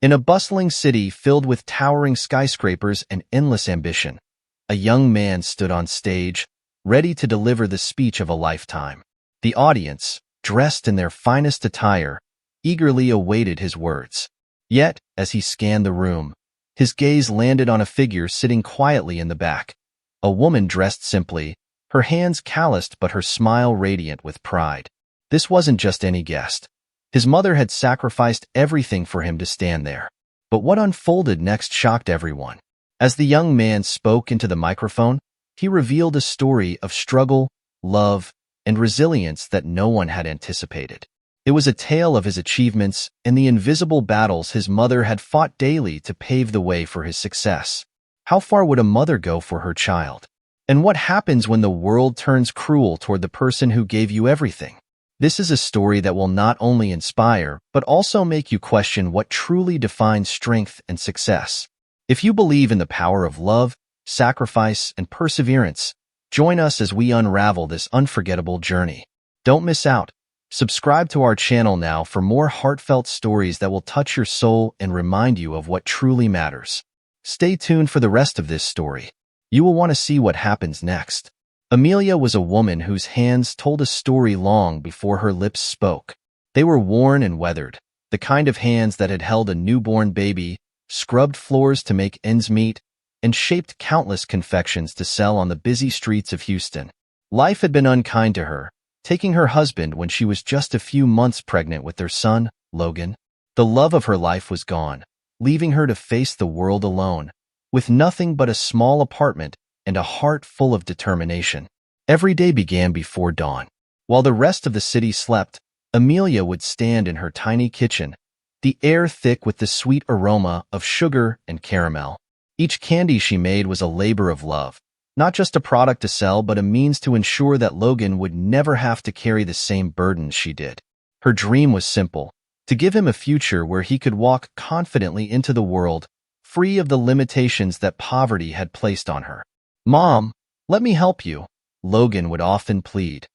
In a bustling city filled with towering skyscrapers and endless ambition, a young man stood on stage, ready to deliver the speech of a lifetime. The audience, dressed in their finest attire, eagerly awaited his words. Yet, as he scanned the room, his gaze landed on a figure sitting quietly in the back. A woman dressed simply, her hands calloused but her smile radiant with pride. This wasn't just any guest. His mother had sacrificed everything for him to stand there. But what unfolded next shocked everyone. As the young man spoke into the microphone, he revealed a story of struggle, love, and resilience that no one had anticipated. It was a tale of his achievements and the invisible battles his mother had fought daily to pave the way for his success. How far would a mother go for her child? And what happens when the world turns cruel toward the person who gave you everything? This is a story that will not only inspire, but also make you question what truly defines strength and success. If you believe in the power of love, sacrifice, and perseverance, join us as we unravel this unforgettable journey. Don't miss out. Subscribe to our channel now for more heartfelt stories that will touch your soul and remind you of what truly matters. Stay tuned for the rest of this story. You will want to see what happens next. Amelia was a woman whose hands told a story long before her lips spoke. They were worn and weathered, the kind of hands that had held a newborn baby, scrubbed floors to make ends meet, and shaped countless confections to sell on the busy streets of Houston. Life had been unkind to her, taking her husband when she was just a few months pregnant with their son, Logan. The love of her life was gone, leaving her to face the world alone, with nothing but a small apartment and a heart full of determination. Every day began before dawn. While the rest of the city slept, Amelia would stand in her tiny kitchen, the air thick with the sweet aroma of sugar and caramel. Each candy she made was a labor of love, not just a product to sell, but a means to ensure that Logan would never have to carry the same burdens she did. Her dream was simple: to give him a future where he could walk confidently into the world, free of the limitations that poverty had placed on her. "Mom, let me help you," Logan would often plead,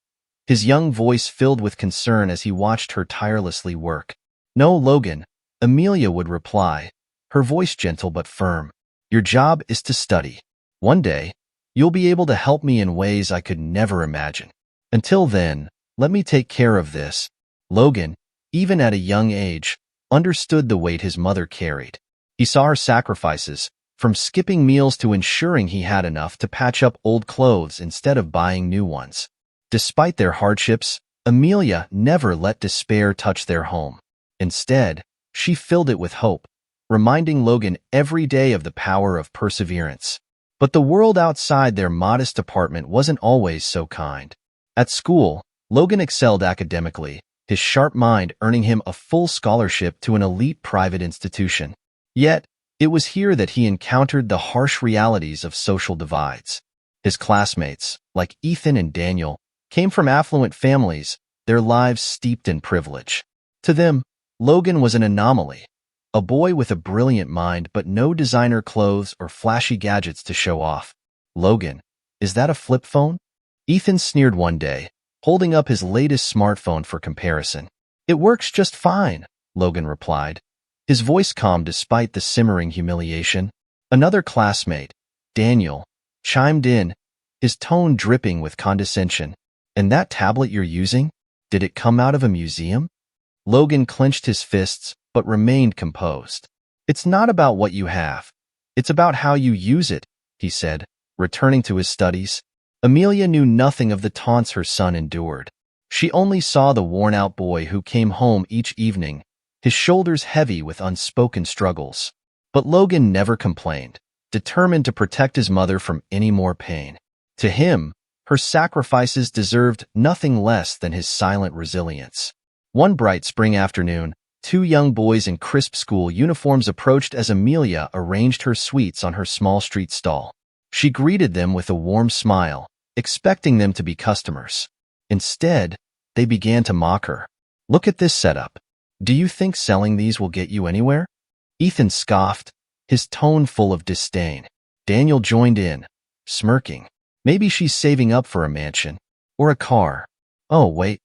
his young voice filled with concern as he watched her tirelessly work. "No, Logan," Amelia would reply, her voice gentle but firm. "Your job is to study. One day, you'll be able to help me in ways I could never imagine. Until then, let me take care of this." Logan, even at a young age, understood the weight his mother carried. He saw her sacrifices, from skipping meals to ensuring he had enough to patch up old clothes instead of buying new ones. Despite their hardships, Amelia never let despair touch their home. Instead, she filled it with hope, reminding Logan every day of the power of perseverance. But the world outside their modest apartment wasn't always so kind. At school, Logan excelled academically, his sharp mind earning him a full scholarship to an elite private institution. Yet, it was here that he encountered the harsh realities of social divides. His classmates, like Ethan and Daniel, came from affluent families, their lives steeped in privilege. To them, Logan was an anomaly, a boy with a brilliant mind but no designer clothes or flashy gadgets to show off. "Logan, is that a flip phone?" Ethan sneered one day, holding up his latest smartphone for comparison. "It works just fine," Logan replied, his voice calm despite the simmering humiliation. Another classmate, Daniel, chimed in, his tone dripping with condescension. "And that tablet you're using? Did it come out of a museum?" Logan clenched his fists but remained composed. "It's not about what you have. It's about how you use it," he said, returning to his studies. Amelia knew nothing of the taunts her son endured. She only saw the worn-out boy who came home each evening, his shoulders heavy with unspoken struggles. But Logan never complained, determined to protect his mother from any more pain. To him, her sacrifices deserved nothing less than his silent resilience. One bright spring afternoon, two young boys in crisp school uniforms approached as Amelia arranged her sweets on her small street stall. She greeted them with a warm smile, expecting them to be customers. Instead, they began to mock her. "Look at this setup. Do you think selling these will get you anywhere?" Ethan scoffed, his tone full of disdain. Daniel joined in, smirking. "Maybe she's saving up for a mansion. Or a car. Oh, wait.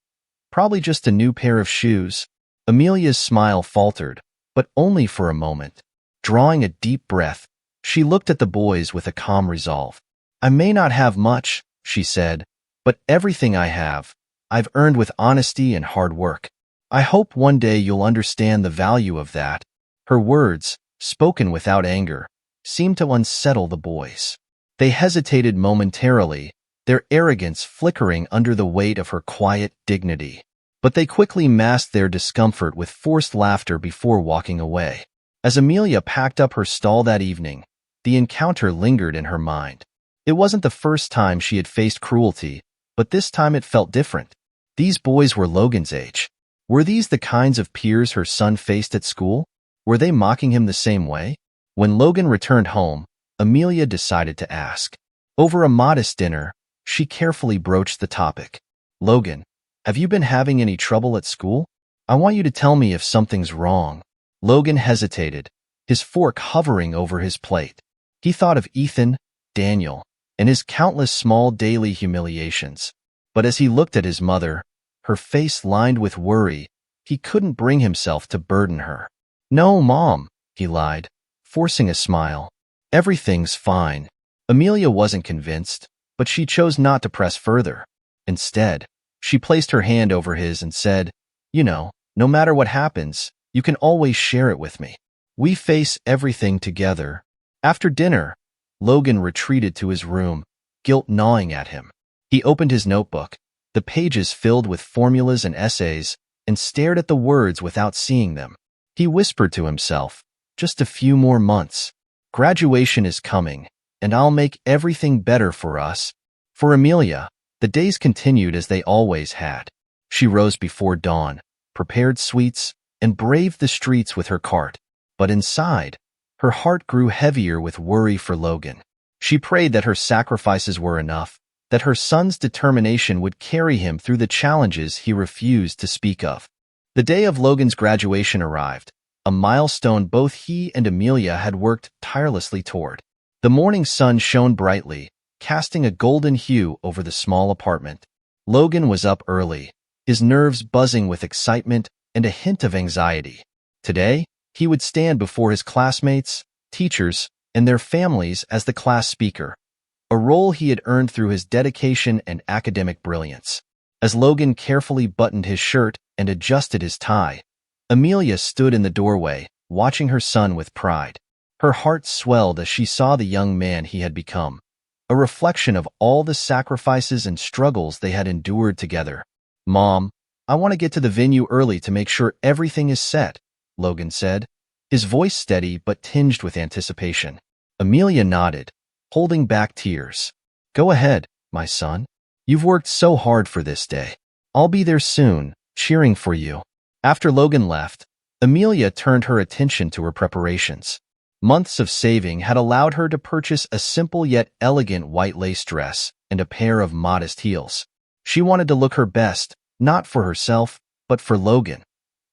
Probably just a new pair of shoes." Amelia's smile faltered, but only for a moment. Drawing a deep breath, she looked at the boys with a calm resolve. I may not have much, she said, but everything I have, I've earned with honesty and hard work. I hope one day you'll understand the value of that. Her words, spoken without anger, seemed to unsettle the boys. They hesitated momentarily, their arrogance flickering under the weight of her quiet dignity. But they quickly masked their discomfort with forced laughter before walking away. As Amelia packed up her stall that evening, the encounter lingered in her mind. It wasn't the first time she had faced cruelty, but this time it felt different. These boys were Logan's age. Were these the kinds of peers her son faced at school? Were they mocking him the same way? When Logan returned home, Amelia decided to ask. Over a modest dinner, she carefully broached the topic. Logan, have you been having any trouble at school? I want you to tell me if something's wrong. Logan hesitated, his fork hovering over his plate. He thought of Ethan, Daniel, and his countless small daily humiliations. But as he looked at his mother, her face lined with worry, he couldn't bring himself to burden her. No, Mom, he lied, forcing a smile. Everything's fine. Amelia wasn't convinced, but she chose not to press further. Instead, she placed her hand over his and said, no matter what happens, you can always share it with me. We face everything together. After dinner, Logan retreated to his room, guilt gnawing at him. He opened his notebook, the pages filled with formulas and essays, and stared at the words without seeing them. He whispered to himself, just a few more months. Graduation is coming, and I'll make everything better for us. For Amelia, the days continued as they always had. She rose before dawn, prepared sweets, and braved the streets with her cart. But inside, her heart grew heavier with worry for Logan. She prayed that her sacrifices were enough, that her son's determination would carry him through the challenges he refused to speak of. The day of Logan's graduation arrived, a milestone both he and Amelia had worked tirelessly toward. The morning sun shone brightly, casting a golden hue over the small apartment. Logan was up early, his nerves buzzing with excitement and a hint of anxiety. Today, he would stand before his classmates, teachers, and their families as the class speaker, a role he had earned through his dedication and academic brilliance. As Logan carefully buttoned his shirt and adjusted his tie, Amelia stood in the doorway, watching her son with pride. Her heart swelled as she saw the young man he had become, a reflection of all the sacrifices and struggles they had endured together. Mom, I want to get to the venue early to make sure everything is set, Logan said, his voice steady but tinged with anticipation. Amelia nodded, holding back tears. Go ahead, my son. You've worked so hard for this day. I'll be there soon, cheering for you. After Logan left, Amelia turned her attention to her preparations. Months of saving had allowed her to purchase a simple yet elegant white lace dress and a pair of modest heels. She wanted to look her best, not for herself, but for Logan,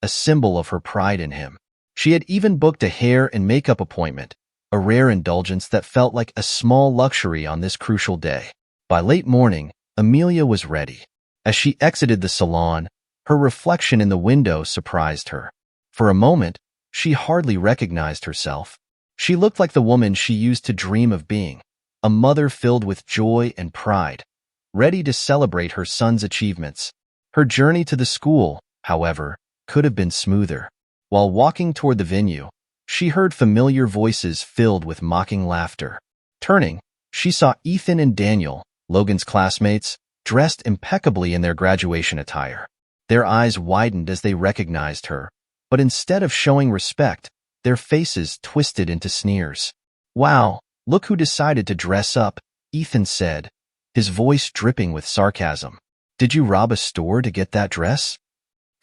a symbol of her pride in him. She had even booked a hair and makeup appointment, a rare indulgence that felt like a small luxury on this crucial day. By late morning, Amelia was ready. As she exited the salon, her reflection in the window surprised her. For a moment, she hardly recognized herself. She looked like the woman she used to dream of being, a mother filled with joy and pride, ready to celebrate her son's achievements. Her journey to the school, however, could have been smoother. While walking toward the venue, she heard familiar voices filled with mocking laughter. Turning, she saw Ethan and Daniel, Logan's classmates, dressed impeccably in their graduation attire. Their eyes widened as they recognized her, but instead of showing respect, their faces twisted into sneers. Wow, look who decided to dress up, Ethan said, his voice dripping with sarcasm. Did you rob a store to get that dress?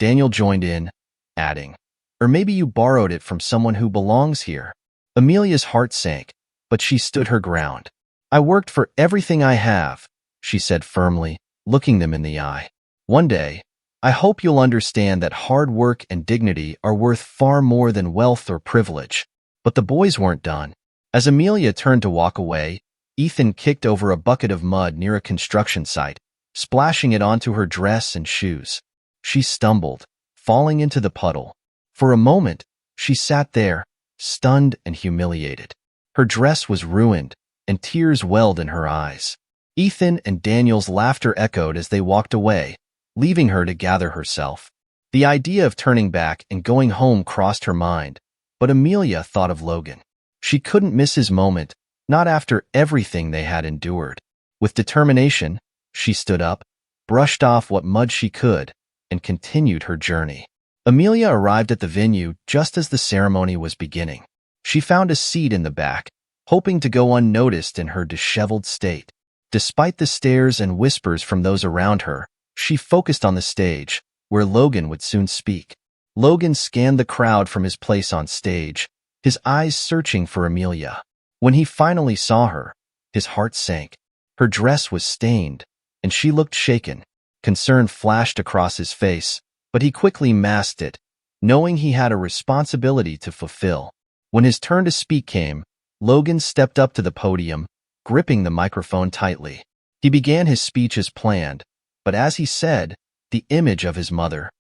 Daniel joined in, adding, or maybe you borrowed it from someone who belongs here. Amelia's heart sank, but she stood her ground. I worked for everything I have, she said firmly, looking them in the eye. One day, I hope you'll understand that hard work and dignity are worth far more than wealth or privilege. But the boys weren't done. As Amelia turned to walk away, Ethan kicked over a bucket of mud near a construction site, splashing it onto her dress and shoes. She stumbled, falling into the puddle. For a moment, She sat there, stunned and humiliated. Her dress was ruined, and tears welled in her eyes. Ethan and Daniel's laughter echoed as they walked away, leaving her to gather herself. The idea of turning back and going home crossed her mind, but Amelia thought of Logan. She couldn't miss his moment, not after everything they had endured. With determination, she stood up, brushed off what mud she could, and continued her journey. Amelia arrived at the venue just as the ceremony was beginning. She found a seat in the back, hoping to go unnoticed in her disheveled state. Despite the stares and whispers from those around her, she focused on the stage, where Logan would soon speak. Logan scanned the crowd from his place on stage, his eyes searching for Amelia. When he finally saw her, his heart sank. Her dress was stained, and she looked shaken. Concern flashed across his face, but he quickly masked it, knowing he had a responsibility to fulfill. When his turn to speak came, Logan stepped up to the podium, gripping the microphone tightly. He began his speech as planned, but as he said, the image of his mother,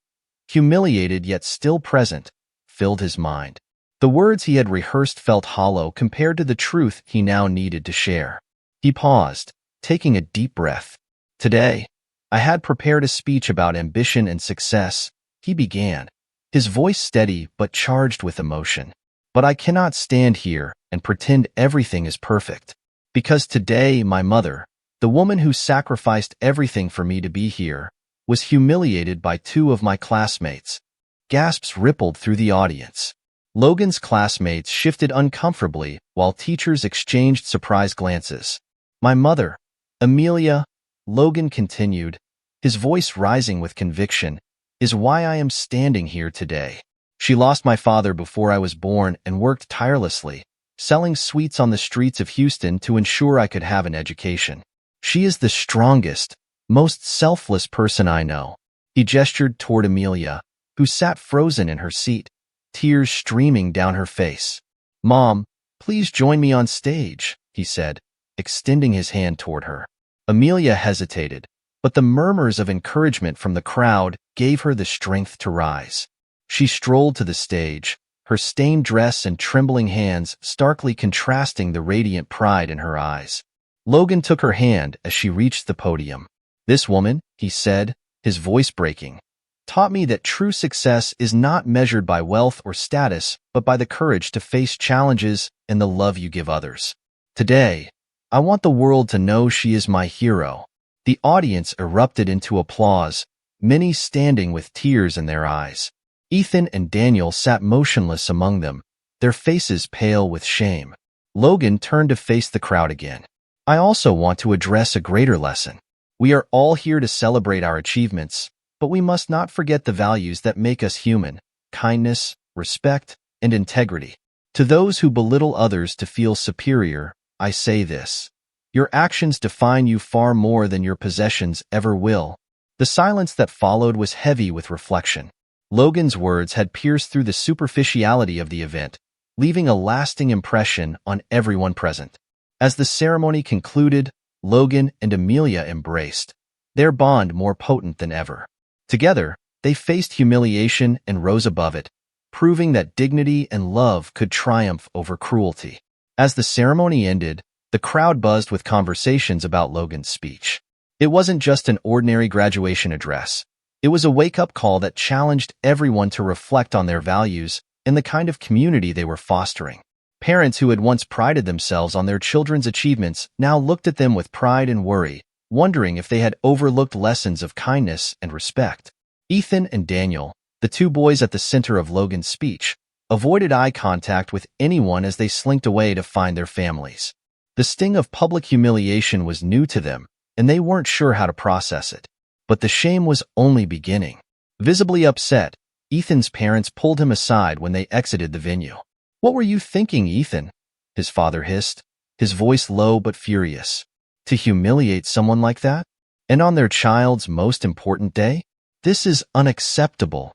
humiliated yet still present, filled his mind. The words he had rehearsed felt hollow compared to the truth he now needed to share. He paused, taking a deep breath. "Today, I had prepared a speech about ambition and success," he began, his voice steady but charged with emotion. "But I cannot stand here and pretend everything is perfect. Because today, my mother, the woman who sacrificed everything for me to be here, was humiliated by two of my classmates." Gasps rippled through the audience. Logan's classmates shifted uncomfortably while teachers exchanged surprised glances. "My mother, Amelia," Logan continued, his voice rising with conviction, "is why I am standing here today. She lost my father before I was born and worked tirelessly, selling sweets on the streets of Houston to ensure I could have an education. She is the strongest, most selfless person I know." He gestured toward Amelia, who sat frozen in her seat, tears streaming down her face. "Mom, please join me on stage," he said, extending his hand toward her. Amelia hesitated, but the murmurs of encouragement from the crowd gave her the strength to rise. She strolled to the stage, her stained dress and trembling hands starkly contrasting the radiant pride in her eyes. Logan took her hand as she reached the podium. "This woman," he said, his voice breaking, "taught me that true success is not measured by wealth or status, but by the courage to face challenges and the love you give others. Today, I want the world to know she is my hero." The audience erupted into applause, many standing with tears in their eyes. Ethan and Daniel sat motionless among them, their faces pale with shame. Logan turned to face the crowd again. "I also want to address a greater lesson. We are all here to celebrate our achievements, but we must not forget the values that make us human: kindness, respect, and integrity. To those who belittle others to feel superior, I say this: your actions define you far more than your possessions ever will." The silence that followed was heavy with reflection. Logan's words had pierced through the superficiality of the event, leaving a lasting impression on everyone present. As the ceremony concluded, Logan and Amelia embraced, their bond more potent than ever. Together, they faced humiliation and rose above it, proving that dignity and love could triumph over cruelty. As the ceremony ended, the crowd buzzed with conversations about Logan's speech. It wasn't just an ordinary graduation address. It was a wake-up call that challenged everyone to reflect on their values and the kind of community they were fostering. Parents who had once prided themselves on their children's achievements now looked at them with pride and worry, wondering if they had overlooked lessons of kindness and respect. Ethan and Daniel, the two boys at the center of Logan's speech, avoided eye contact with anyone as they slinked away to find their families. The sting of public humiliation was new to them, and they weren't sure how to process it. But the shame was only beginning. Visibly upset, Ethan's parents pulled him aside when they exited the venue. "What were you thinking, Ethan?" his father hissed, his voice low but furious. "To humiliate someone like that? And on their child's most important day? This is unacceptable."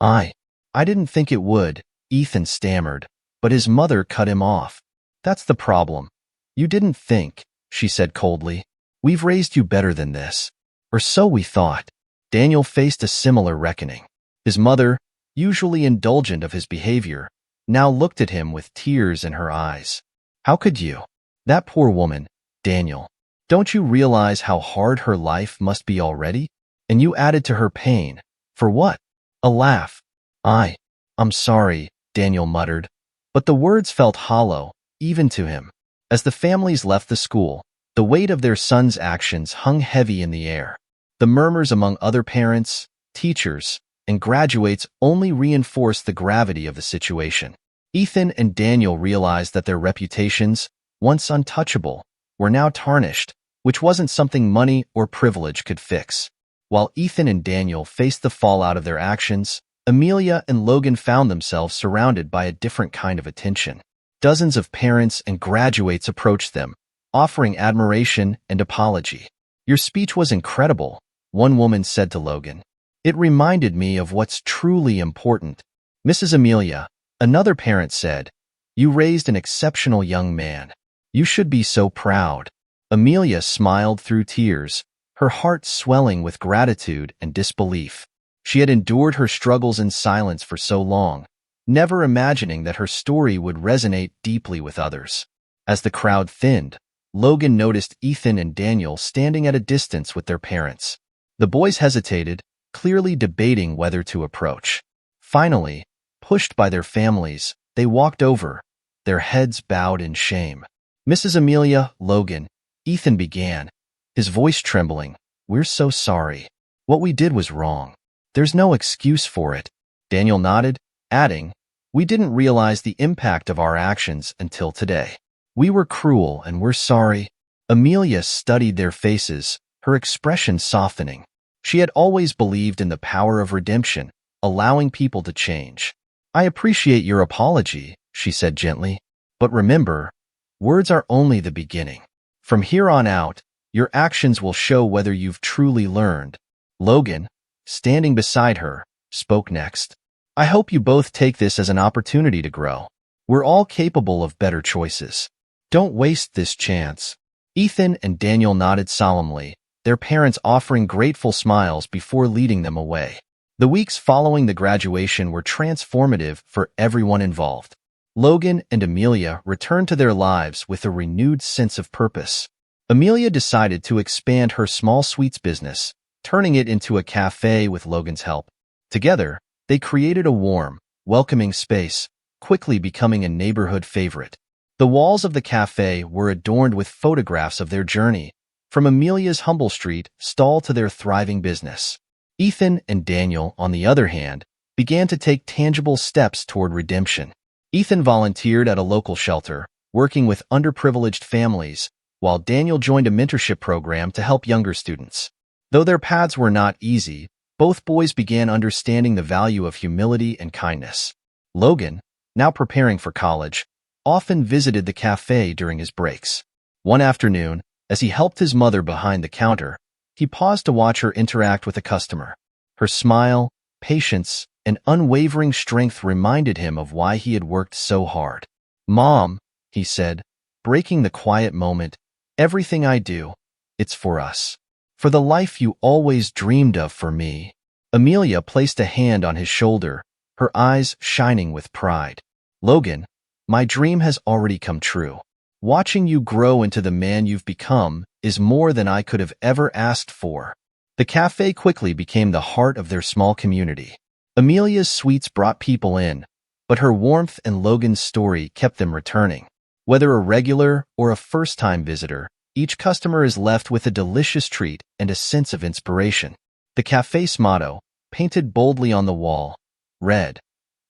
I didn't think it would," Ethan stammered, but his mother cut him off. "That's the problem. You didn't think," she said coldly. "We've raised you better than this. Or so we thought." Daniel faced a similar reckoning. His mother, usually indulgent of his behavior, now looked at him with tears in her eyes. How could you? That poor woman, Daniel. Don't you realize how hard her life must be already? And you added to her pain. For what? A laugh. I'm sorry, Daniel muttered, but the words felt hollow, even to him. As the families left the school, the weight of their son's actions hung heavy in the air. The murmurs among other parents, teachers, and graduates only reinforced the gravity of the situation. Ethan and Daniel realized that their reputations, once untouchable, were now tarnished, which wasn't something money or privilege could fix. While Ethan and Daniel faced the fallout of their actions, Amelia and Logan found themselves surrounded by a different kind of attention. Dozens of parents and graduates approached them, offering admiration and apology. Your speech was incredible, one woman said to Logan. It reminded me of what's truly important. Mrs. Amelia, another parent said, you raised an exceptional young man. You should be so proud. Amelia smiled through tears, her heart swelling with gratitude and disbelief. She had endured her struggles in silence for so long, never imagining that her story would resonate deeply with others. As the crowd thinned, Logan noticed Ethan and Daniel standing at a distance with their parents. The boys hesitated, clearly debating whether to approach. Finally, pushed by their families, they walked over, their heads bowed in shame. Mrs. Amelia, Logan, Ethan began, his voice trembling. We're so sorry. What we did was wrong. There's no excuse for it. Daniel nodded, adding, we didn't realize the impact of our actions until today. We were cruel and we're sorry. Amelia studied their faces, her expression softening. She had always believed in the power of redemption, allowing people to change. I appreciate your apology, she said gently. But remember, words are only the beginning. From here on out, your actions will show whether you've truly learned. Logan, standing beside her, spoke next. I hope you both take this as an opportunity to grow. We're all capable of better choices. Don't waste this chance. Ethan and Daniel nodded solemnly, their parents offering grateful smiles before leading them away. The weeks following the graduation were transformative for everyone involved. Logan and Amelia returned to their lives with a renewed sense of purpose. Amelia decided to expand her small sweets business, turning it into a cafe with Logan's help. Together, they created a warm, welcoming space, quickly becoming a neighborhood favorite. The walls of the cafe were adorned with photographs of their journey, from Amelia's humble street stall to their thriving business. Ethan and Daniel, on the other hand, began to take tangible steps toward redemption. Ethan volunteered at a local shelter, working with underprivileged families, while Daniel joined a mentorship program to help younger students. Though their paths were not easy, both boys began understanding the value of humility and kindness. Logan, now preparing for college, often visited the cafe during his breaks. One afternoon, as he helped his mother behind the counter, he paused to watch her interact with a customer. Her smile, patience, and unwavering strength reminded him of why he had worked so hard. Mom, he said, breaking the quiet moment, everything I do, it's for us. For the life you always dreamed of for me. Amelia placed a hand on his shoulder, her eyes shining with pride. Logan, my dream has already come true. Watching you grow into the man you've become is more than I could have ever asked for. The cafe quickly became the heart of their small community. Amelia's sweets brought people in, but her warmth and Logan's story kept them returning. Whether a regular or a first-time visitor, each customer is left with a delicious treat and a sense of inspiration. The cafe's motto, painted boldly on the wall, read,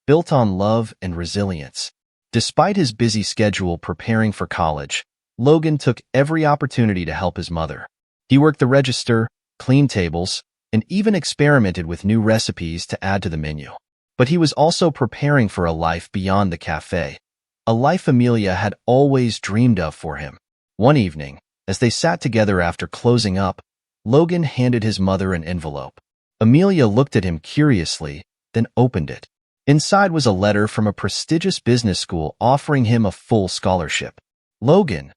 "Built on love and resilience." Despite his busy schedule preparing for college, Logan took every opportunity to help his mother. He worked the register, cleaned tables, and even experimented with new recipes to add to the menu. But he was also preparing for a life beyond the cafe, a life Amelia had always dreamed of for him. One evening, as they sat together after closing up, Logan handed his mother an envelope. Amelia looked at him curiously, then opened it. Inside was a letter from a prestigious business school offering him a full scholarship. Logan,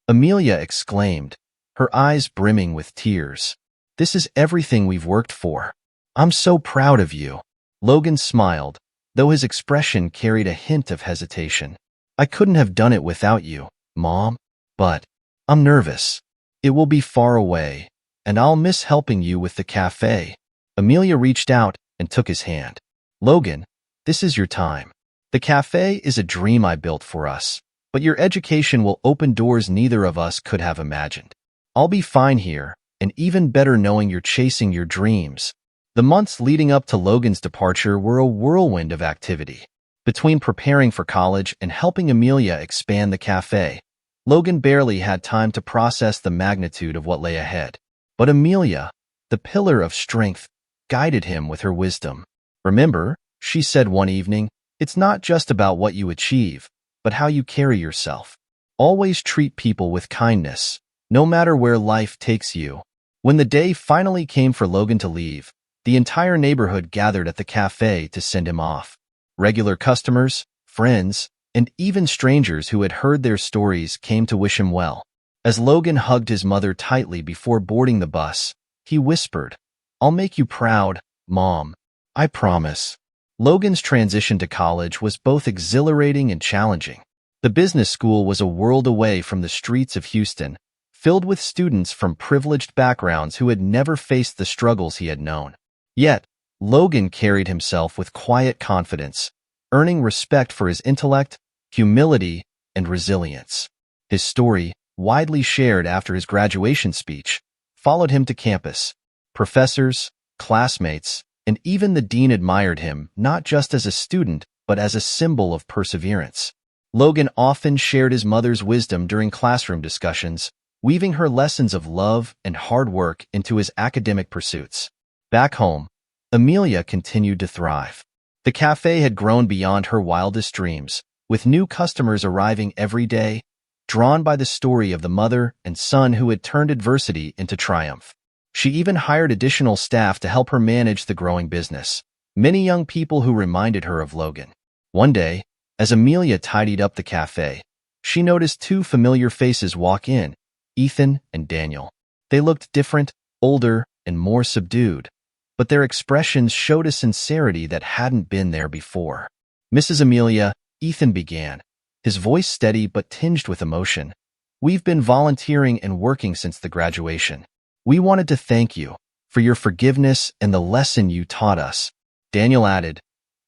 Amelia exclaimed, her eyes brimming with tears. This is everything we've worked for. I'm so proud of you. Logan smiled, though his expression carried a hint of hesitation. I couldn't have done it without you, Mom, but I'm nervous. It will be far away, and I'll miss helping you with the cafe. Amelia reached out and took his hand. Logan, this is your time. The cafe is a dream I built for us, but your education will open doors neither of us could have imagined. I'll be fine here, and even better knowing you're chasing your dreams. The months leading up to Logan's departure were a whirlwind of activity. Between preparing for college and helping Amelia expand the cafe, Logan barely had time to process the magnitude of what lay ahead. But Amelia, the pillar of strength, guided him with her wisdom. Remember, she said one evening, it's not just about what you achieve, but how you carry yourself. Always treat people with kindness, no matter where life takes you. When the day finally came for Logan to leave, the entire neighborhood gathered at the cafe to send him off. Regular customers, friends, and even strangers who had heard their stories came to wish him well. As Logan hugged his mother tightly before boarding the bus, he whispered, I'll make you proud, Mom. I promise. Logan's transition to college was both exhilarating and challenging. The business school was a world away from the streets of Houston, filled with students from privileged backgrounds who had never faced the struggles he had known. Yet, Logan carried himself with quiet confidence, earning respect for his intellect, humility, and resilience. His story, widely shared after his graduation speech, followed him to campus. Professors, classmates, and even the dean admired him not just as a student, but as a symbol of perseverance. Logan often shared his mother's wisdom during classroom discussions, weaving her lessons of love and hard work into his academic pursuits. Back home, Amelia continued to thrive. The cafe had grown beyond her wildest dreams, with new customers arriving every day, drawn by the story of the mother and son who had turned adversity into triumph. She even hired additional staff to help her manage the growing business, many young people who reminded her of Logan. One day, as Amelia tidied up the cafe, she noticed two familiar faces walk in, Ethan and Daniel. They looked different, older, and more subdued, but their expressions showed a sincerity that hadn't been there before. Mrs. Amelia, Ethan began, his voice steady but tinged with emotion. We've been volunteering and working since the graduation. We wanted to thank you for your forgiveness and the lesson you taught us. Daniel added,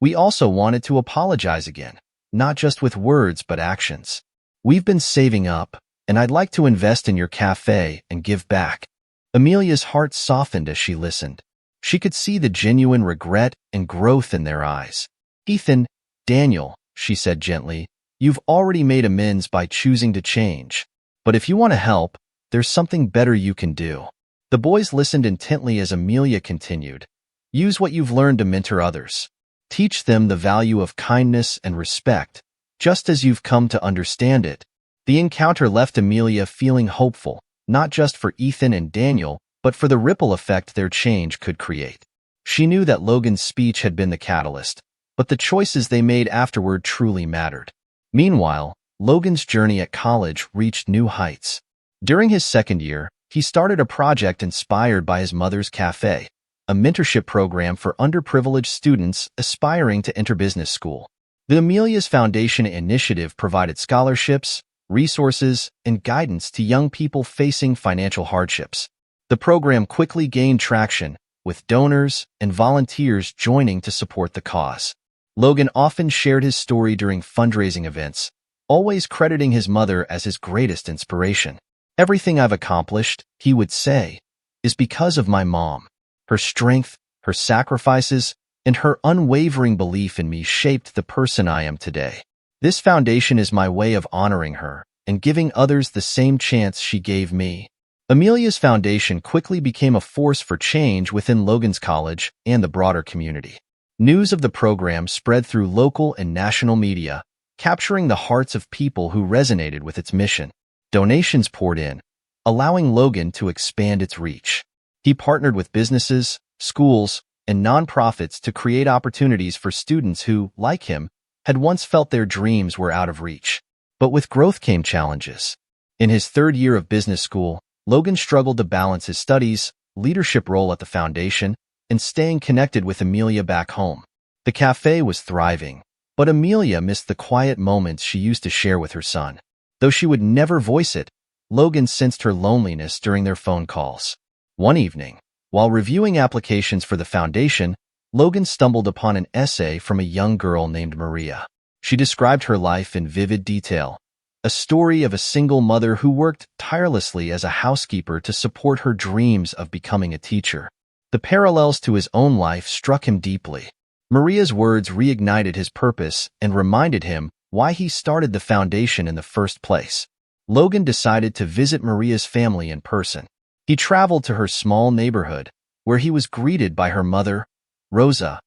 we also wanted to apologize again, not just with words but actions. We've been saving up, and I'd like to invest in your cafe and give back. Amelia's heart softened as she listened. She could see the genuine regret and growth in their eyes. Ethan, Daniel, she said gently, you've already made amends by choosing to change. But if you want to help, there's something better you can do. The boys listened intently as Amelia continued. Use what you've learned to mentor others. Teach them the value of kindness and respect, just as you've come to understand it. The encounter left Amelia feeling hopeful, not just for Ethan and Daniel, but for the ripple effect their change could create. She knew that Logan's speech had been the catalyst, but the choices they made afterward truly mattered. Meanwhile, Logan's journey at college reached new heights. During his second year, he started a project inspired by his mother's cafe, a mentorship program for underprivileged students aspiring to enter business school. The Amelia's Foundation initiative provided scholarships, resources, and guidance to young people facing financial hardships. The program quickly gained traction, with donors and volunteers joining to support the cause. Logan often shared his story during fundraising events, always crediting his mother as his greatest inspiration. Everything I've accomplished, he would say, is because of my mom. Her strength, her sacrifices, and her unwavering belief in me shaped the person I am today. This foundation is my way of honoring her and giving others the same chance she gave me. Amelia's foundation quickly became a force for change within Logan's college and the broader community. News of the program spread through local and national media, capturing the hearts of people who resonated with its mission. Donations poured in, allowing Logan to expand its reach. He partnered with businesses, schools, and nonprofits to create opportunities for students who, like him, had once felt their dreams were out of reach. But with growth came challenges. In his third year of business school, Logan struggled to balance his studies, leadership role at the foundation, and staying connected with Amelia back home. The The cafe was thriving, but Amelia missed the quiet moments she used to share with her son. Though she would never voice it, Logan sensed her loneliness during their phone calls. One evening, while reviewing applications for the foundation, Logan stumbled upon an essay from a young girl named Maria. She described her life in vivid detail, a story of a single mother who worked tirelessly as a housekeeper to support her dreams of becoming a teacher. The parallels to his own life struck him deeply. Maria's words reignited his purpose and reminded him why he started the foundation in the first place. Logan decided to visit Maria's family in person. He traveled to her small neighborhood, where he was greeted by her mother, Rosa,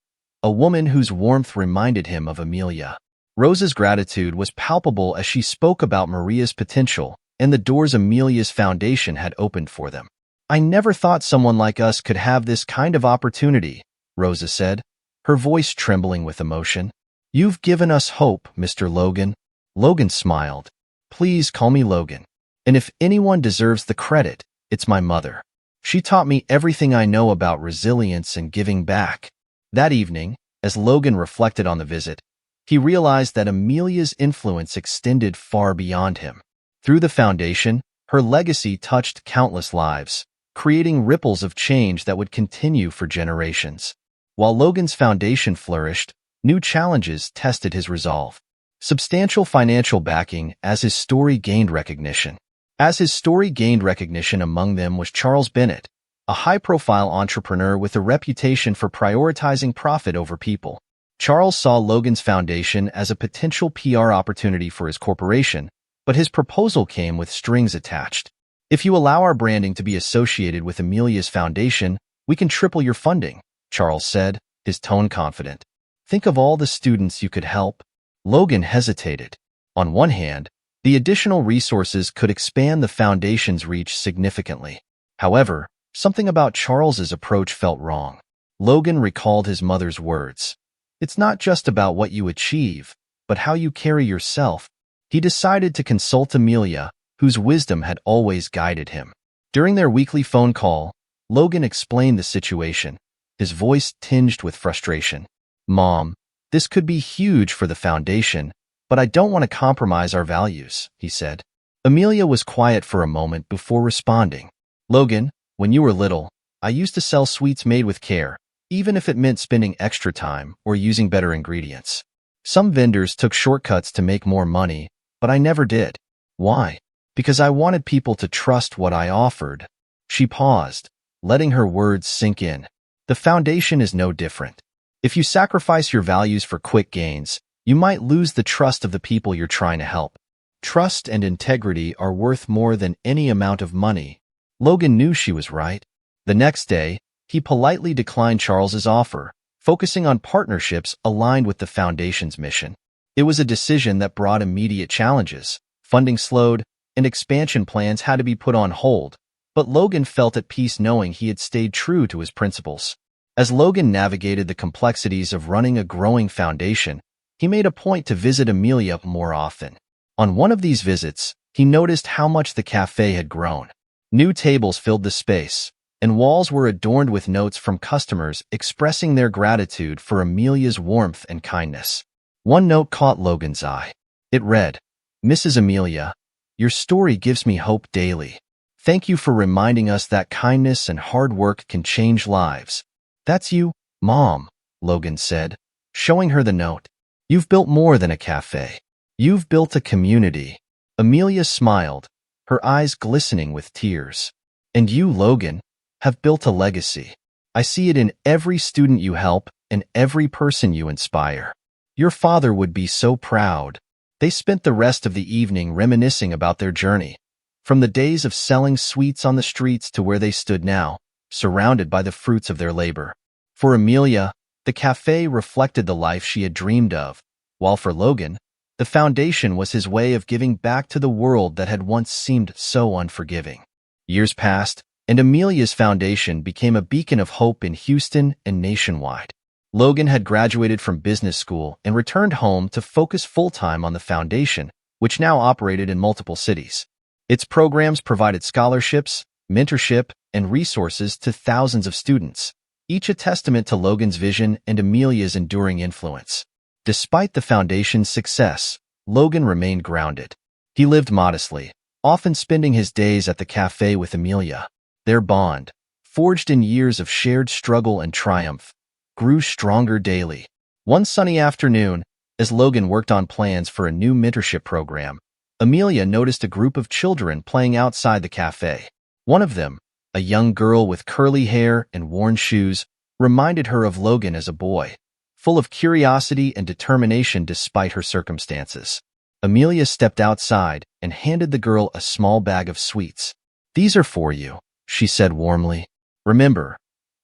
a woman whose warmth reminded him of Amelia. Rosa's gratitude was palpable as she spoke about Maria's potential and the doors Amelia's foundation had opened for them. "I never thought someone like us could have this kind of opportunity," Rosa said, her voice trembling with emotion. "You've given us hope, Mr. Logan." Logan smiled. "Please call me Logan. And if anyone deserves the credit, it's my mother. She taught me everything I know about resilience and giving back." That evening, as Logan reflected on the visit, he realized that Amelia's influence extended far beyond him. Through the foundation, her legacy touched countless lives, creating ripples of change that would continue for generations. While Logan's foundation flourished, new challenges tested his resolve. Substantial financial backing as his story gained recognition. Among them was Charles Bennett, a high-profile entrepreneur with a reputation for prioritizing profit over people. Charles saw Logan's foundation as a potential PR opportunity for his corporation, but his proposal came with strings attached. "If you allow our branding to be associated with Amelia's foundation, we can triple your funding," Charles said, his tone confident. "Think of all the students you could help." Logan hesitated. On one hand, the additional resources could expand the foundation's reach significantly. However, something about Charles's approach felt wrong. Logan recalled his mother's words. "It's not just about what you achieve, but how you carry yourself." He decided to consult Amelia, whose wisdom had always guided him. During their weekly phone call, Logan explained the situation, his voice tinged with frustration. "Mom, this could be huge for the foundation, but I don't want to compromise our values," he said. Amelia was quiet for a moment before responding. "Logan, when you were little, I used to sell sweets made with care, even if it meant spending extra time or using better ingredients. Some vendors took shortcuts to make more money, but I never did. Why? Because I wanted people to trust what I offered." She paused, letting her words sink in. The foundation is no different. If you sacrifice your values for quick gains, you might lose the trust of the people you're trying to help. Trust and integrity are worth more than any amount of money. Logan knew she was right. The next day, he politely declined Charles's offer, focusing on partnerships aligned with the foundation's mission. It was a decision that brought immediate challenges. Funding slowed, and expansion plans had to be put on hold, but Logan felt at peace knowing he had stayed true to his principles. As Logan navigated the complexities of running a growing foundation, he made a point to visit Amelia more often. On one of these visits, he noticed how much the cafe had grown. New tables filled the space, and walls were adorned with notes from customers expressing their gratitude for Amelia's warmth and kindness. One note caught Logan's eye. It read, "Mrs. Amelia, your story gives me hope daily. Thank you for reminding us that kindness and hard work can change lives." "That's you, Mom," Logan said, showing her the note. "You've built more than a cafe. You've built a community." Amelia smiled, her eyes glistening with tears. "And you, Logan, have built a legacy. I see it in every student you help and every person you inspire. Your father would be so proud." They spent the rest of the evening reminiscing about their journey, from the days of selling sweets on the streets to where they stood now, surrounded by the fruits of their labor. For Amelia, the cafe reflected the life she had dreamed of, while for Logan, the foundation was his way of giving back to the world that had once seemed so unforgiving. Years passed, and Amelia's foundation became a beacon of hope in Houston and nationwide. Logan had graduated from business school and returned home to focus full-time on the foundation, which now operated in multiple cities. Its programs provided scholarships, mentorship, and resources to thousands of students. each a testament to Logan's vision and Amelia's enduring influence. Despite the foundation's success, Logan remained grounded. He lived modestly, often spending his days at the cafe with Amelia. Their bond, forged in years of shared struggle and triumph, grew stronger daily. One sunny afternoon, as Logan worked on plans for a new mentorship program, Amelia noticed a group of children playing outside the cafe. One of them, a young girl with curly hair and worn shoes, reminded her of Logan as a boy, full of curiosity and determination despite her circumstances. Amelia stepped outside and handed the girl a small bag of sweets. "These are for you," she said warmly. "Remember,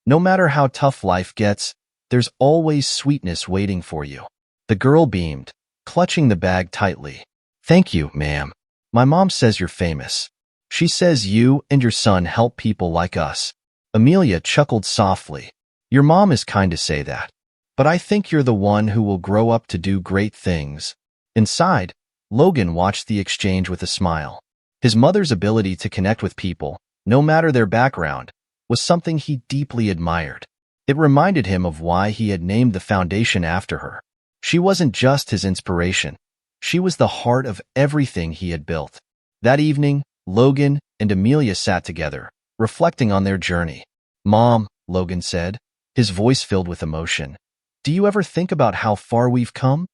no matter how tough life gets, there's always sweetness waiting for you." The girl beamed, clutching the bag tightly. "Thank you, ma'am. My mom says you're famous. She says you and your son help people like us." Amelia chuckled softly. "Your mom is kind to say that, but I think you're the one who will grow up to do great things." Inside, Logan watched the exchange with a smile. His mother's ability to connect with people, no matter their background, was something he deeply admired. It reminded him of why he had named the foundation after her. She wasn't just his inspiration. She was the heart of everything he had built. That evening, Logan and Amelia sat together, reflecting on their journey. "Mom," Logan said, his voice filled with emotion, "do you ever think about how far we've come?"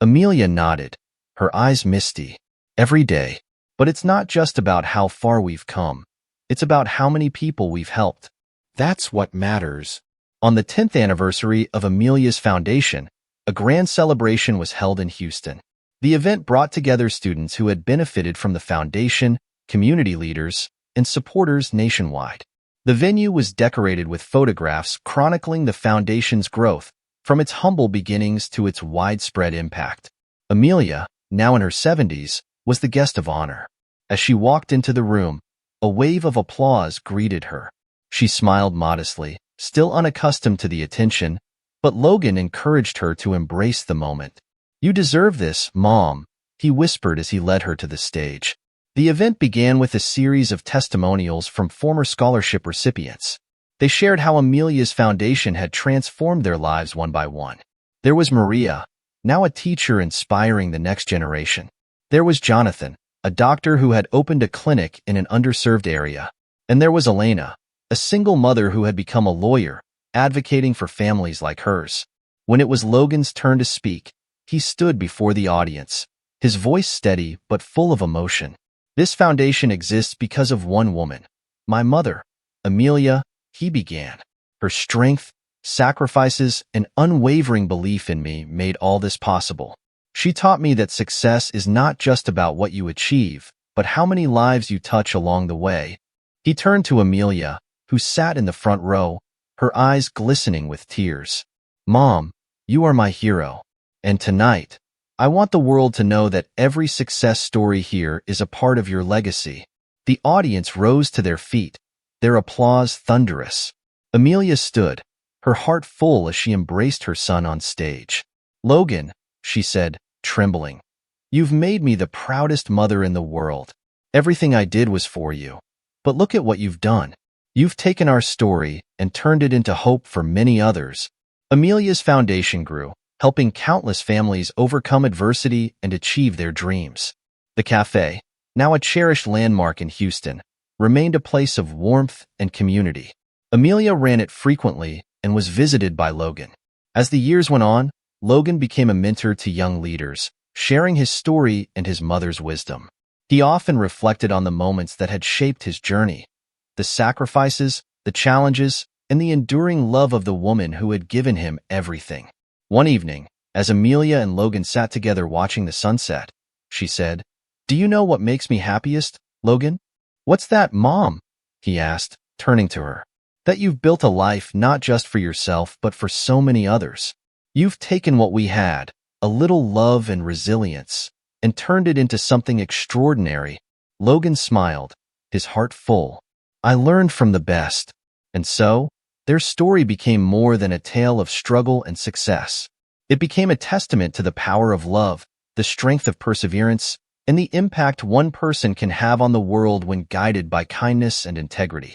Amelia nodded, her eyes misty. "Every day. But it's not just about how far we've come. It's about how many people we've helped. That's what matters." On the 10th anniversary of Amelia's foundation, a grand celebration was held in Houston. The event brought together students who had benefited from the foundation, community leaders, and supporters nationwide. The venue was decorated with photographs chronicling the foundation's growth, from its humble beginnings to its widespread impact. Amelia, now in her 70s, was the guest of honor. As she walked into the room, a wave of applause greeted her. She smiled modestly, still unaccustomed to the attention, but Logan encouraged her to embrace the moment. "You deserve this, Mom," he whispered as he led her to the stage. The event began with a series of testimonials from former scholarship recipients. They shared how Amelia's foundation had transformed their lives one by one. There was Maria, now a teacher inspiring the next generation. There was Jonathan, a doctor who had opened a clinic in an underserved area. And there was Elena, a single mother who had become a lawyer, advocating for families like hers. When it was Logan's turn to speak, he stood before the audience, his voice steady but full of emotion. "This foundation exists because of one woman, my mother, Amelia," he began. "Her strength, sacrifices, and unwavering belief in me made all this possible. She taught me that success is not just about what you achieve, but how many lives you touch along the way." He turned to Amelia, who sat in the front row, her eyes glistening with tears. "Mom, you are my hero. And tonight, I want the world to know that every success story here is a part of your legacy." The audience rose to their feet, their applause thunderous. Amelia stood, her heart full as she embraced her son on stage. "Logan," she said, trembling, "you've made me the proudest mother in the world. Everything I did was for you. But look at what you've done. You've taken our story and turned it into hope for many others." Amelia's foundation grew, helping countless families overcome adversity and achieve their dreams. The cafe, now a cherished landmark in Houston, remained a place of warmth and community. Amelia ran it frequently and was visited by Logan. As the years went on, Logan became a mentor to young leaders, sharing his story and his mother's wisdom. He often reflected on the moments that had shaped his journey, the sacrifices, the challenges, and the enduring love of the woman who had given him everything. One evening, as Amelia and Logan sat together watching the sunset, she said, "Do you know what makes me happiest, Logan?" "What's that, Mom?" he asked, turning to her. "That you've built a life not just for yourself but for so many others. You've taken what we had, a little love and resilience, and turned it into something extraordinary." Logan smiled, his heart full. "I learned from the best." And so, their story became more than a tale of struggle and success. It became a testament to the power of love, the strength of perseverance, and the impact one person can have on the world when guided by kindness and integrity.